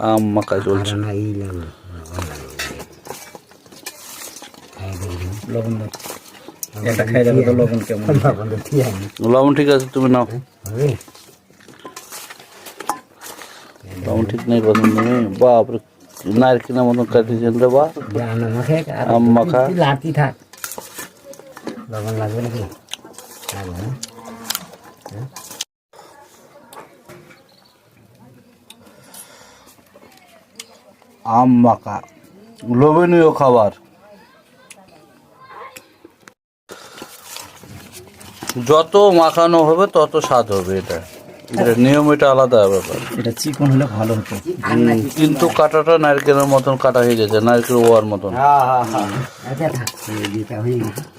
আম মাখা চলছে। এটা খাই দেখো তো লবণ কেমন। লবণ ঠিক আছে, তুমি নাও। লবণ ঠিক নেই পছন্দ নেই। বাপরে নারকেলের মতন কাটিয়েছেন রে বা। আম মাখা লাঠি থাক, লবণ লাগবে নাকি? লাগবে না। আম মাখা লোভনীয় খাবার। যত মাখানো হবে তত স্বাদ হবে। এটা নিয়ম, এটা আলাদা ব্যাপার। এটা চিকন হলে ভালো হতো। কিন্তু কাটাটা নারকেলের মতন কাটা হয়ে গেছে, নারকেল ওয়ার মতন। আচ্ছা থাক, হয়ে গেছে।